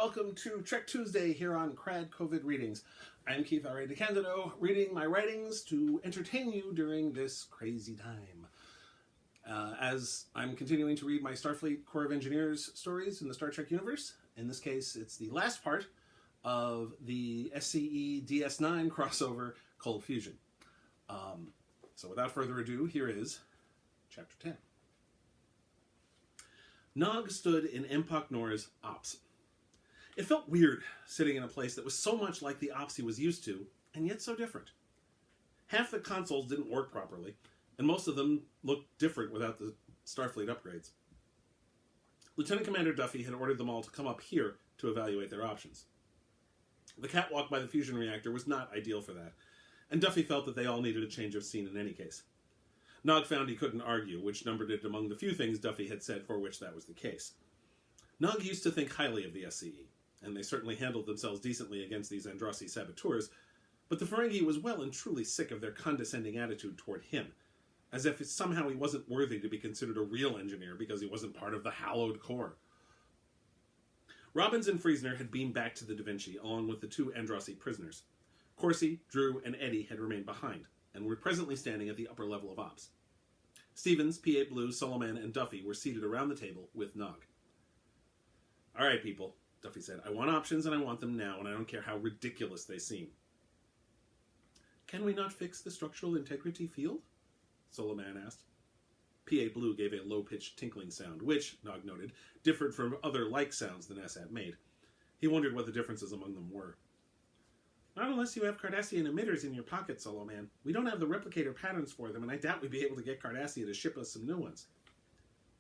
welcome to Trek Tuesday here on KRAD COVID Readings. I'm Keith R.A. DeCandido, reading my writings to entertain you during this crazy time. As I'm continuing to read my Starfleet Corps of Engineers stories in the Star Trek universe, in this case it's the last part of the S.C.E. DS9 crossover Cold Fusion. So without further ado, here is Chapter 10. Nog stood in Empok Nor's ops. It felt weird sitting in a place that was so much like the ops he was used to, and yet so different. Half the consoles didn't work properly, and most of them looked different without the Starfleet upgrades. Lieutenant Commander Duffy had ordered them all to come up here to evaluate their options. The catwalk by the fusion reactor was not ideal for that, and Duffy felt that they all needed a change of scene in any case. Nog found he couldn't argue, which numbered it among the few things Duffy had said for which that was the case. Nog used to think highly of the S.C.E., and they certainly handled themselves decently against these Androssi saboteurs, but the Ferengi was well and truly sick of their condescending attitude toward him, as if somehow he wasn't worthy to be considered a real engineer because he wasn't part of the hallowed Corps. Robbins and Friesner had beamed back to the Da Vinci, along with the two Androssi prisoners. Corsi, Drew, and Eddie had remained behind, and were presently standing at the upper level of ops. Stevens, P.A. Blue, Solomon, and Duffy were seated around the table with Nog. "All right, people," Duffy said. "I want options, and I want them now, and I don't care how ridiculous they seem." "Can we not fix the structural integrity field?" Solomon asked. P.A. Blue gave a low-pitched tinkling sound, which, Nog noted, differed from other like sounds the NASAT made. He wondered what the differences among them were. "Not unless you have Cardassian emitters in your pocket, Solomon. We don't have the replicator patterns for them, and I doubt we'd be able to get Cardassia to ship us some new ones."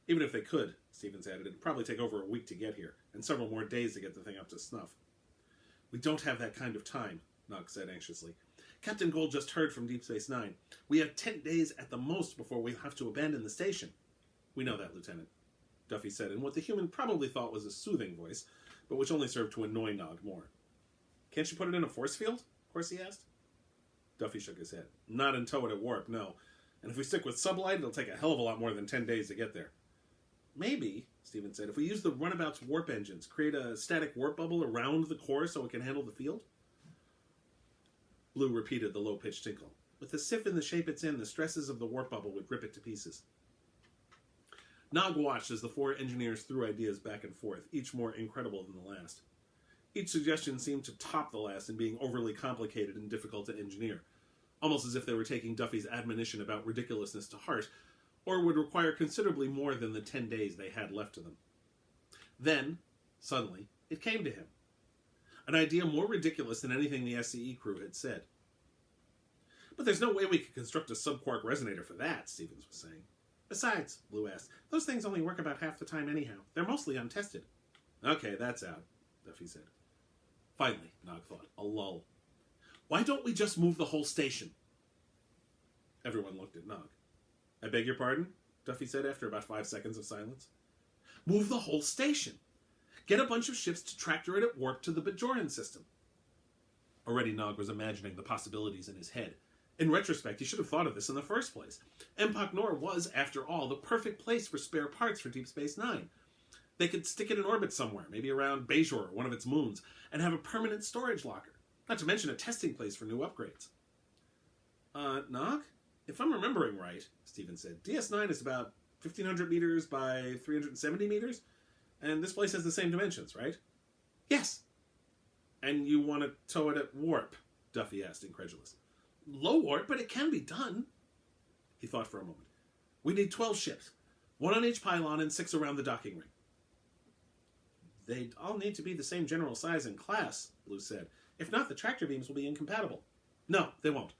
"Even if they could," Stevens added, "it'd probably take over a week to get here, and several more days to get the thing up to snuff." "We don't have that kind of time," Nog said anxiously. "Captain Gold just heard from Deep Space Nine. We have 10 days at the most before we'll have to abandon the station." "We know that, Lieutenant," Duffy said in what the human probably thought was a soothing voice, but which only served to annoy Nog more. "Can't you put it in a force field?" Corsi asked. Duffy shook his head. "Not and tow it at warp, no. And if we stick with sublight, it'll take a hell of a lot more than 10 days to get there." "Maybe," Stevens said, "if we use the runabout's warp engines, create a static warp bubble around the core so it can handle the field?" Blue repeated the low-pitched tinkle. "With the SIF in the shape it's in, the stresses of the warp bubble would rip it to pieces." Nog watched as the four engineers threw ideas back and forth, each more incredible than the last. Each suggestion seemed to top the last in being overly complicated and difficult to engineer, almost as if they were taking Duffy's admonition about ridiculousness to heart, or would require considerably more than the 10 days they had left to them. Then, suddenly, it came to him. An idea more ridiculous than anything the S.C.E. crew had said. "But there's no way we could construct a subquark resonator for that," Stevens was saying. "Besides," Blue asked, "those things only work about half the time anyhow. They're mostly untested." "Okay, that's out," Duffy said. Finally, Nog thought, a lull. "Why don't we just move the whole station?" Everyone looked at Nog. "I beg your pardon?" Duffy said after about 5 seconds of silence. "Move the whole station. Get a bunch of ships to tractor it at warp to the Bajoran system." Already Nog was imagining the possibilities in his head. In retrospect, he should have thought of this in the first place. Empok Nor was, after all, the perfect place for spare parts for Deep Space Nine. They could stick it in orbit somewhere, maybe around Bajor or one of its moons, and have a permanent storage locker, not to mention a testing place for new upgrades. Nog? If I'm remembering right," Stevens said, "DS9 is about 1,500 meters by 370 meters, and this place has the same dimensions, right?" "Yes." "And you want to tow it at warp?" Duffy asked, incredulous. "Low warp, but it can be done." He thought for a moment. "We need 12 ships, 1 on each pylon and 6 around the docking ring." "They'd all need to be the same general size and class," Blue said. "If not, the tractor beams will be incompatible." "No, they won't,"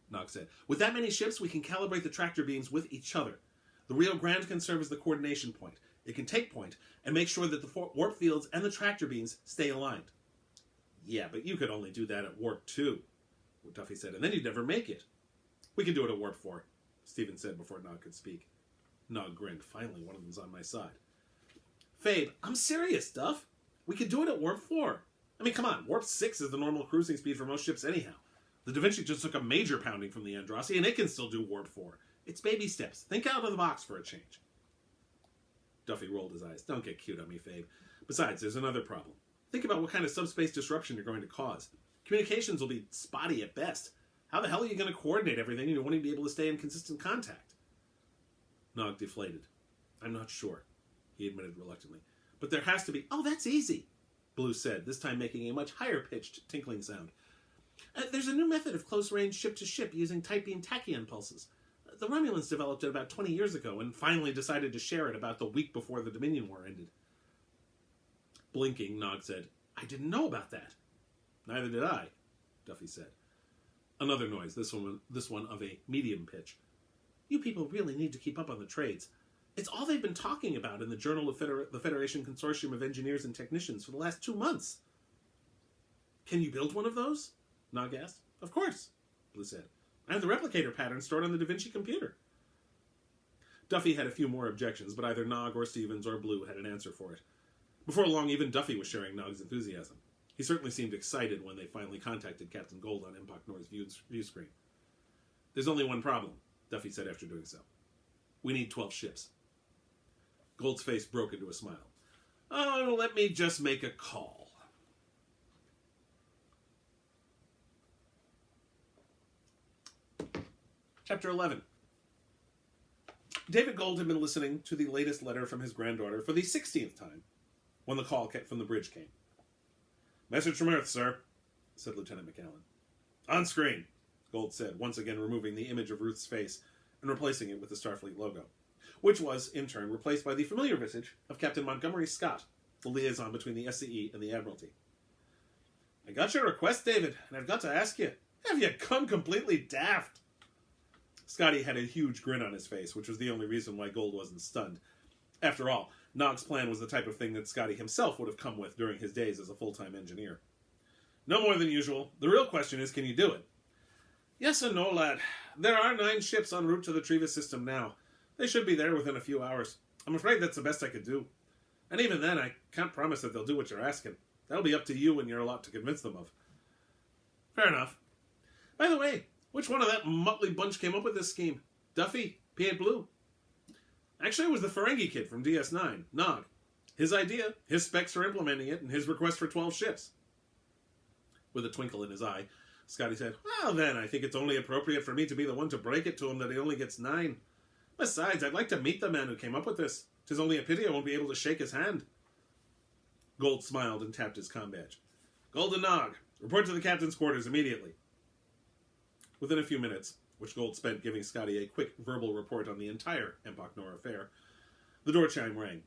Nog said. "With that many ships, we can calibrate the tractor beams with each other. The Rio Grande can serve as the coordination point. It can take point and make sure that the warp fields and the tractor beams stay aligned." "Yeah, but you could only do that at warp 2, Duffy said, "and then you'd never make it." "We can do it at warp 4, Stevens said before Nog could speak. Nog grinned. Finally, one of them's on my side. "Fabe, I'm serious, Duff. We could do it at warp 4. I mean, come on, warp 6 is the normal cruising speed for most ships anyhow. The Da Vinci just took a major pounding from the Androssi, and it can still do warp 4. It's baby steps. Think out of the box for a change." Duffy rolled his eyes. "Don't get cute on me, Fabe. Besides, there's another problem. Think about what kind of subspace disruption you're going to cause. Communications will be spotty at best. How the hell are you going to coordinate everything and you won't even be able to stay in consistent contact? Nog deflated. I'm not sure, he admitted reluctantly. But there has to be... Oh, that's easy, Blue said, this time making a much higher-pitched tinkling sound. There's a new method of close-range ship-to-ship using tight-beam tachyon pulses. The Romulans developed it about 20 years ago and finally decided to share it about the week before the Dominion War ended. Blinking, Nog said, I didn't know about that. Neither did I, Duffy said. Another noise, this one of a medium pitch. You people really need to keep up on the trades. It's all they've been talking about in the Journal of the Federation Consortium of Engineers and Technicians for the last 2 months. Can you build one of those? Nog asked. Of course, Blue said. I have the replicator pattern stored on the Da Vinci computer. Duffy had a few more objections, but either Nog or Stevens or Blue had an answer for it. Before long, even Duffy was sharing Nog's enthusiasm. He certainly seemed excited when they finally contacted Captain Gold on Empok Nor's view screen. There's only one problem, Duffy said after doing so. We need 12 ships. Gold's face broke into a smile. Oh, let me just make a call. Chapter 11. David Gold had been listening to the latest letter from his granddaughter for the 16th time when the call from the bridge came. Message from Earth, sir, said Lieutenant McAllen. On screen, Gold said, once again removing the image of Ruth's face and replacing it with the Starfleet logo, which was, in turn, replaced by the familiar visage of Captain Montgomery Scott, the liaison between the S.C.E. and the Admiralty. I got your request, David, and I've got to ask you, have you gone completely daft? Scotty had a huge grin on his face, which was the only reason why Gold wasn't stunned. After all, Nog's plan was the type of thing that Scotty himself would have come with during his days as a full-time engineer. No more than usual. The real question is, can you do it? Yes and no, lad. There are 9 ships en route to the Trevis system now. They should be there within a few hours. I'm afraid that's the best I could do. And even then, I can't promise that they'll do what you're asking. That'll be up to you and your lot to convince them of. Fair enough. By the way, which one of that motley bunch came up with this scheme? Duffy? P8 Blue? Actually, it was the Ferengi kid from DS9, Nog. His idea, his specs for implementing it, and his request for 12 ships. With a twinkle in his eye, Scotty said, Well then, I think it's only appropriate for me to be the one to break it to him that he only gets 9. Besides, I'd like to meet the man who came up with this. 'Tis only a pity I won't be able to shake his hand. Gold smiled and tapped his comm badge. Gold and Nog, report to the captain's quarters immediately. Within a few minutes, which Gold spent giving Scotty a quick verbal report on the entire Empok Nor affair, the door chime rang.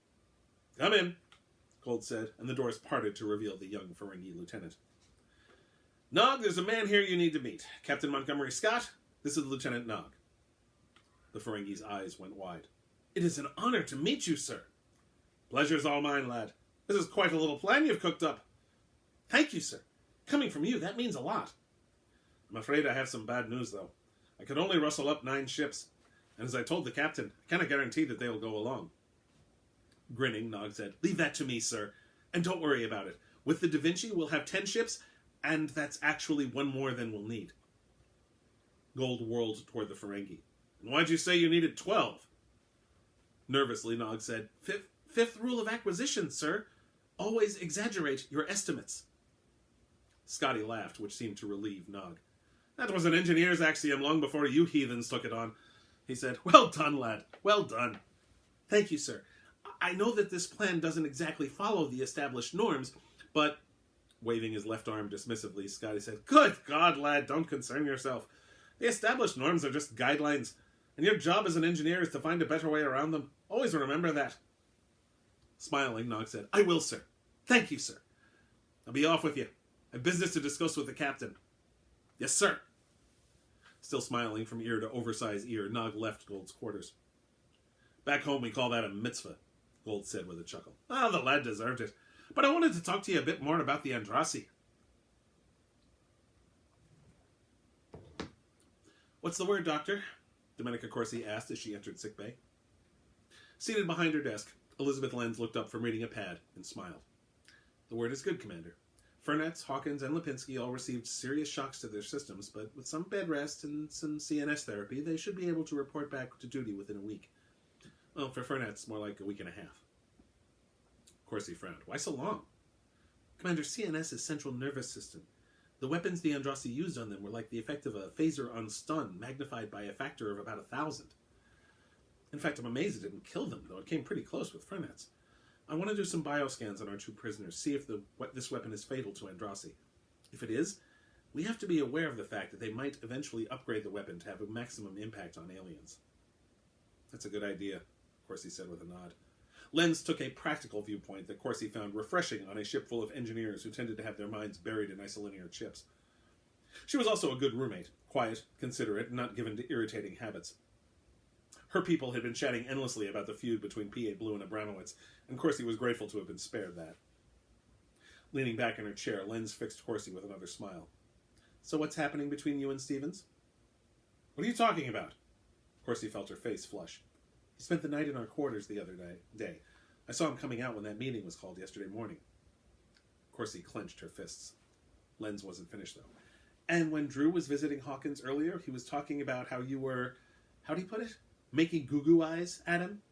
Come in, Gold said, and the doors parted to reveal the young Ferengi lieutenant. Nog, there's a man here you need to meet. Captain Montgomery Scott, this is Lieutenant Nog. The Ferengi's eyes went wide. It is an honor to meet you, sir. Pleasure's all mine, lad. This is quite a little plan you've cooked up. Thank you, sir. Coming from you, that means a lot. I'm afraid I have some bad news, though. I could only rustle up 9 ships, and as I told the captain, I cannot guarantee that they'll go along. Grinning, Nog said, Leave that to me, sir, and don't worry about it. With the Da Vinci, we'll have 10 ships, and that's actually 1 more than we'll need. Gold whirled toward the Ferengi. And why'd you say you needed 12? Nervously, Nog said, Fifth rule of acquisition, sir. Always exaggerate your estimates. Scotty laughed, which seemed to relieve Nog. That was an engineer's axiom long before you heathens took it on, he said. Well done, lad. Well done. Thank you, sir. I know that this plan doesn't exactly follow the established norms, but... Waving his left arm dismissively, Scotty said, Good God, lad, don't concern yourself. The established norms are just guidelines, and your job as an engineer is to find a better way around them. Always remember that. Smiling, Nog said, I will, sir. Thank you, sir. I'll be off with you. I have business to discuss with the captain. Yes, sir. Still smiling from ear to oversized ear, Nog left Gold's quarters. Back home we call that a mitzvah, Gold said with a chuckle. Ah, the lad deserved it. But I wanted to talk to you a bit more about the Androssi. What's the word, Doctor? Domenica Corsi asked as she entered sickbay. Seated behind her desk, Elizabeth Lenz looked up from reading a pad and smiled. The word is good, Commander. Furness, Hawkins, and Lipinski all received serious shocks to their systems, but with some bed rest and some CNS therapy, they should be able to report back to duty within a week. Well, for Furness, more like a week and a half. Corsi frowned. Why so long? Commander, CNS's central nervous system. The weapons the Androssi used on them were like the effect of a phaser on stun, magnified by a factor of about 1,000. In fact, I'm amazed it didn't kill them, though it came pretty close with Frenets. I want to do some bioscans on our 2 prisoners, see if this weapon is fatal to Androssi. If it is, we have to be aware of the fact that they might eventually upgrade the weapon to have a maximum impact on aliens. That's a good idea, Corsi said with a nod. Lenz took a practical viewpoint that Corsi found refreshing on a ship full of engineers who tended to have their minds buried in isolinear chips. She was also a good roommate, quiet, considerate, and not given to irritating habits. Her people had been chatting endlessly about the feud between P.A. Blue and Abramowitz, and Corsi was grateful to have been spared that. Leaning back in her chair, Lenz fixed Corsi with another smile. So what's happening between you and Stevens? What are you talking about? Corsi felt her face flush. He spent the night in our quarters the other day. I saw him coming out when that meeting was called yesterday morning. Corsi clenched her fists. Lenz wasn't finished, though. And when Drew was visiting Hawkins earlier, he was talking about how you were, how do you put it? Making goo-goo eyes at him?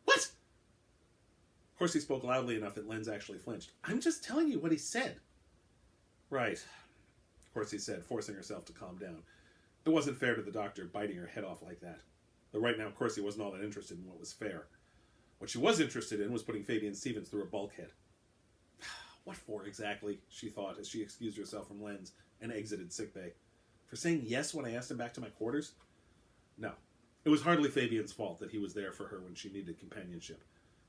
What? Corsi spoke loudly enough that Lenz actually flinched. I'm just telling you what he said. Right, Corsi said, forcing herself to calm down. It wasn't fair to the doctor biting her head off like that. Though right now Corsi wasn't all that interested in what was fair. What she was interested in was putting Fabian Stevens through a bulkhead. What for exactly, she thought as she excused herself from Lenz and exited sickbay. For saying yes when I asked him back to my quarters? No. It was hardly Fabian's fault that he was there for her when she needed companionship.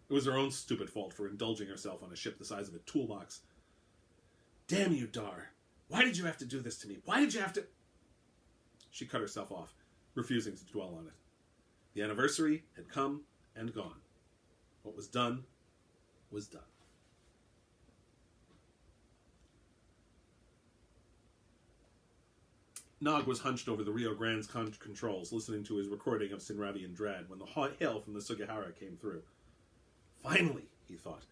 It was her own stupid fault for indulging herself on a ship the size of a toolbox. Damn you, Dar. Why did you have to do this to me? Why did you have to... She cut herself off, refusing to dwell on it. The anniversary had come and gone. What was done was done. Nog was hunched over the Rio Grande's controls, listening to his recording of Sinravian Drad when the hail from the Sugihara came through. Finally, he thought.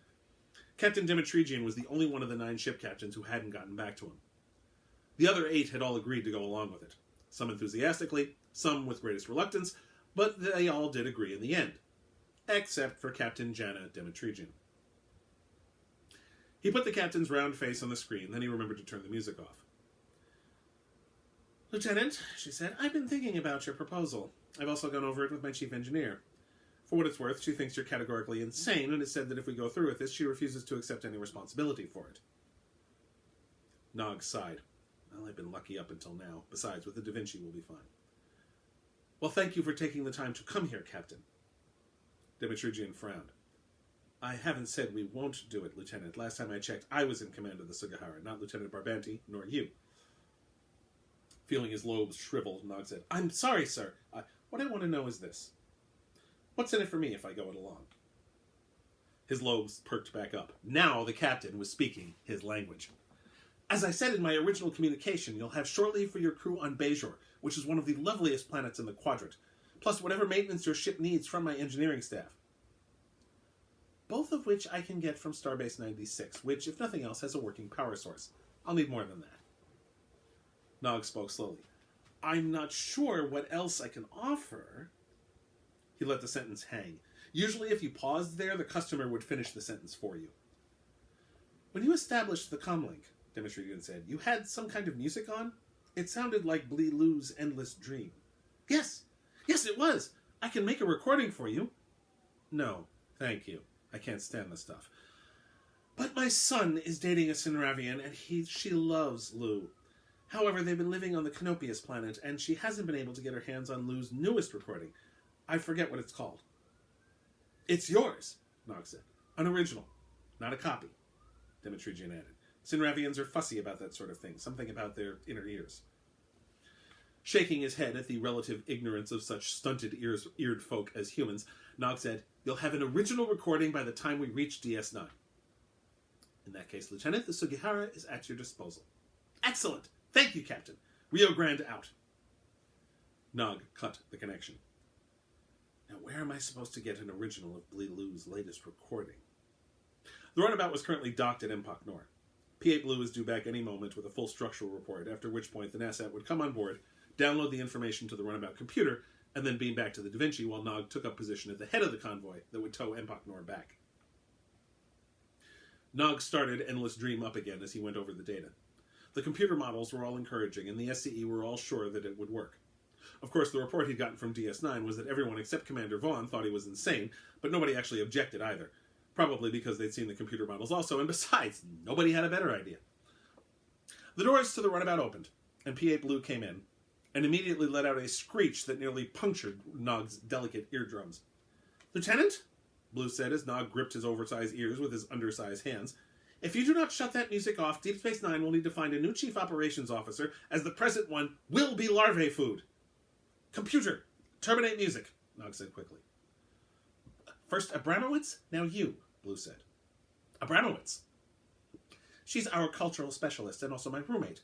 Captain Dimitrigian was the only one of the 9 ship captains who hadn't gotten back to him. The other 8 had all agreed to go along with it. Some enthusiastically, some with greatest reluctance, but they all did agree in the end. Except for Captain Jana Dimitrigian. He put the captain's round face on the screen, then he remembered to turn the music off. Lieutenant, she said, I've been thinking about your proposal. I've also gone over it with my chief engineer. For what it's worth, she thinks you're categorically insane, and has said that if we go through with this, she refuses to accept any responsibility for it. Nog sighed. Well, I've been lucky up until now. Besides, with the Da Vinci, we'll be fine. Well, thank you for taking the time to come here, Captain. Dimitrigian frowned. I haven't said we won't do it, Lieutenant. Last time I checked, I was in command of the Sugihara, not Lieutenant Barbanti, nor you. Feeling his lobes shrivel, Nog said, I'm sorry, sir. What I want to know is this. What's in it for me if I go it along? His lobes perked back up. Now the captain was speaking his language. As I said in my original communication, you'll have short leave for your crew on Bajor, which is one of the loveliest planets in the quadrant, plus whatever maintenance your ship needs from my engineering staff. Both of which I can get from Starbase 96, which, if nothing else, has a working power source. I'll need more than that. Nog spoke slowly. I'm not sure what else I can offer. He let the sentence hang. Usually if you paused there, the customer would finish the sentence for you. When you established the comlink, Dimitrigian said, you had some kind of music on? It sounded like Blee Lou's Endless Dream. Yes, it was. I can make a recording for you. No, thank you. I can't stand the stuff. But my son is dating a Sinravian, and she loves Lou. However, they've been living on the Canopius planet, and she hasn't been able to get her hands on Lou's newest recording. I forget what it's called. It's yours, Nog said. An original, not a copy, Dimitrigian added. Sinravians are fussy about that sort of thing, something about their inner ears. Shaking his head at the relative ignorance of such stunted-eared folk as humans, Nog said, you'll have an original recording by the time we reach DS9. In that case, Lieutenant, the Sugihara is at your disposal. Excellent! Thank you, Captain. Rio Grande out. Nog cut the connection. Now, where am I supposed to get an original of Blee Lou's latest recording? The runabout was currently docked at Empok Nor. P.A. Blue is due back any moment with a full structural report, after which point the NASAT would come on board, download the information to the runabout computer, and then beam back to the Da Vinci while Nog took up position at the head of the convoy that would tow Empok Nor back. Nog started Endless Dream up again as he went over the data. The computer models were all encouraging, and the S.C.E. were all sure that it would work. Of course, the report he'd gotten from DS9 was that everyone except Commander Vaughn thought he was insane, but nobody actually objected either. Probably because they'd seen the computer models also, and besides, nobody had a better idea. The doors to the runabout opened, and P.A. Blue came in, and immediately let out a screech that nearly punctured Nog's delicate eardrums. "Lieutenant?" Blue said as Nog gripped his oversized ears with his undersized hands. "If you do not shut that music off, Deep Space Nine will need to find a new chief operations officer, as the present one will be larvae food." "Computer, terminate music," Nog said quickly. "First Abramowitz, now you," Blue said. "Abramowitz? She's our cultural specialist and also my roommate.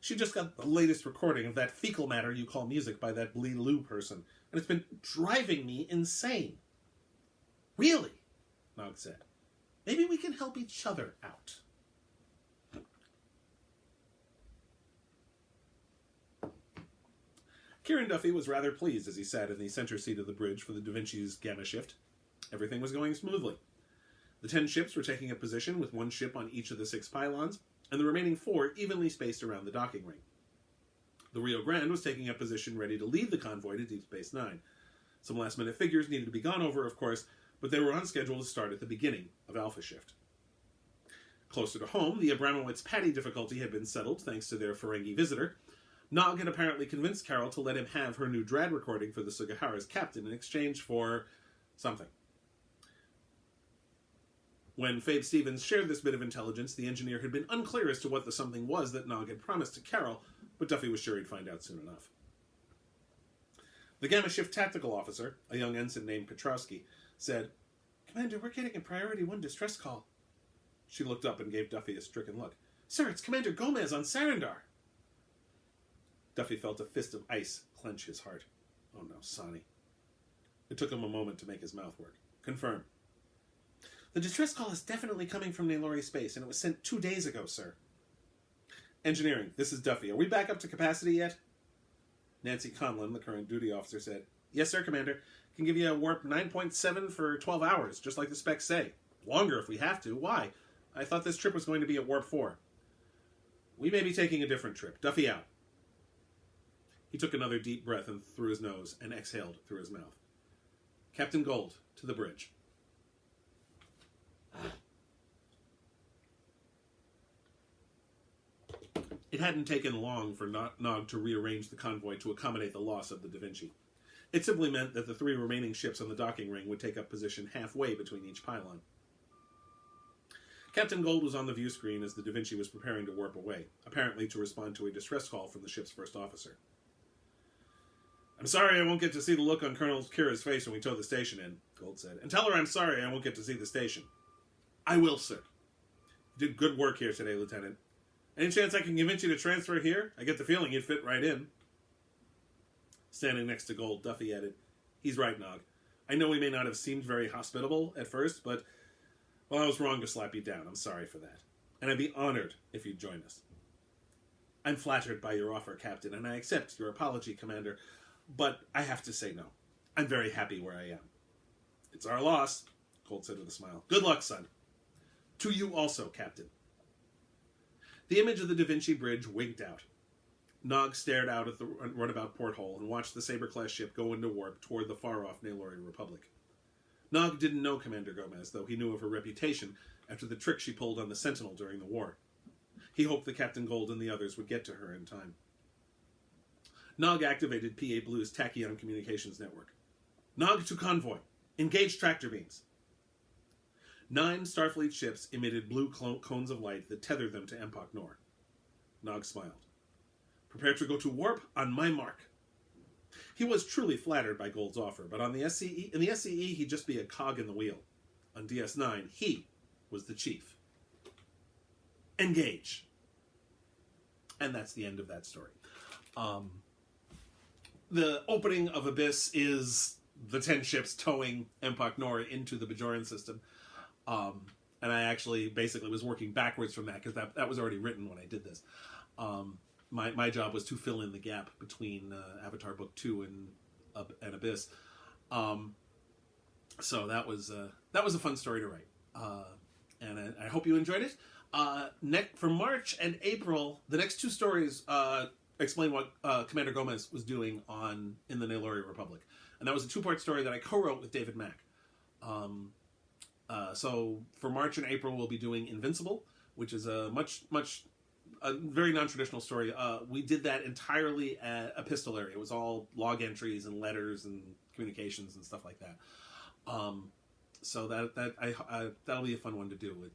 She just got the latest recording of that fecal matter you call music by that Blee Lou person, and it's been driving me insane." "Really?" Nog said. "Maybe we can help each other out." Kieran Duffy was rather pleased as he sat in the center seat of the bridge for the Da Vinci's gamma shift. Everything was going smoothly. The 10 ships were taking up position with 1 ship on each of the 6 pylons, and the remaining 4 evenly spaced around the docking ring. The Rio Grande was taking up position ready to lead the convoy to Deep Space Nine. Some last-minute figures needed to be gone over, of course, but they were on schedule to start at the beginning of Alpha Shift. Closer to home, the Abramowitz-Patty difficulty had been settled thanks to their Ferengi visitor. Nog had apparently convinced Carol to let him have her new DRAD recording for the Sugihara's captain in exchange for something. When Fabe Stevens shared this bit of intelligence, the engineer had been unclear as to what the something was that Nog had promised to Carol, but Duffy was sure he'd find out soon enough. The Gamma Shift Tactical Officer, a young ensign named Petrowski, said, "Commander, we're getting a Priority 1 distress call." She looked up and gave Duffy a stricken look. "Sir, it's Commander Gomez on Sarandar." Duffy felt a fist of ice clench his heart. Oh no, Sonny. It took him a moment to make his mouth work. "Confirm." "The distress call is definitely coming from Nalori Space, and it was sent 2 days ago, sir." "Engineering, this is Duffy. Are we back up to capacity yet?" Nancy Conlon, the current duty officer, said, "Yes, sir, Commander. Can give you a warp 9.7 for 12 hours, just like the specs say. Longer if we have to. Why? I thought this trip was going to be at warp 4. "We may be taking a different trip. Duffy out." He took another deep breath in through his nose and exhaled through his mouth. "Captain Gold, to the bridge." It hadn't taken long for Nog to rearrange the convoy to accommodate the loss of the Da Vinci. It simply meant that the 3 remaining ships on the docking ring would take up position halfway between each pylon. Captain Gold was on the view screen as the Da Vinci was preparing to warp away, apparently to respond to a distress call from the ship's first officer. "I'm sorry I won't get to see the look on Colonel Kira's face when we tow the station in," Gold said. "And tell her I'm sorry I won't get to see the station." "I will, sir." "You did good work here today, Lieutenant. Any chance I can convince you to transfer here? I get the feeling you'd fit right in." Standing next to Gold, Duffy added, "He's right, Nog. I know we may not have seemed very hospitable at first, but, well, I was wrong to slap you down. I'm sorry for that. And I'd be honored if you'd join us." "I'm flattered by your offer, Captain, and I accept your apology, Commander, but I have to say no. I'm very happy where I am." "It's our loss," Gold said with a smile. "Good luck, son." "To you also, Captain." The image of the Da Vinci bridge winked out. Nog stared out at the runabout porthole and watched the Saber-class ship go into warp toward the far-off Nalori Republic. Nog didn't know Commander Gomez, though he knew of her reputation after the trick she pulled on the Sentinel during the war. He hoped that Captain Gold and the others would get to her in time. Nog activated P.A. Blue's Tachyon Communications Network. "Nog to convoy. Engage tractor beams." 9 Starfleet ships emitted blue cones of light that tethered them to Empok Nor. Nog smiled. "Prepare to go to warp on my mark." He was truly flattered by Gold's offer, but on the S.C.E., in the S.C.E. he'd just be a cog in the wheel. On DS9, he was the chief. Engage. And that's the end of that story. The opening of Abyss is the 10 ships towing Empok Nor into the Bajoran system. And I actually basically was working backwards from that because that was already written when I did this. My job was to fill in the gap between Avatar Book 2 and Abyss. So that was a fun story to write. And I hope you enjoyed it. For March and April, the next 2 stories explain what Commander Gomez was doing in the Nalori Republic. And that was a 2-part story that I co-wrote with David Mack. So for March and April, we'll be doing Invincible, which is a very non-traditional story. We did that entirely epistolary. It was all log entries and letters and communications and stuff like that. So that'll be a fun one to do.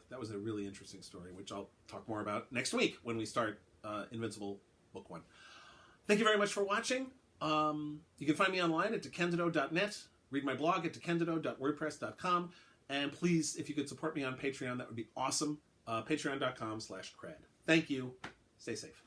That was a really interesting story, which I'll talk more about next week when we start Invincible Book 1. Thank you very much for watching. You can find me online at DeCandido.net. Read my blog at DeCandido.wordpress.com. And please, if you could support me on Patreon, that would be awesome. Patreon.com/KRAD. Thank you. Stay safe.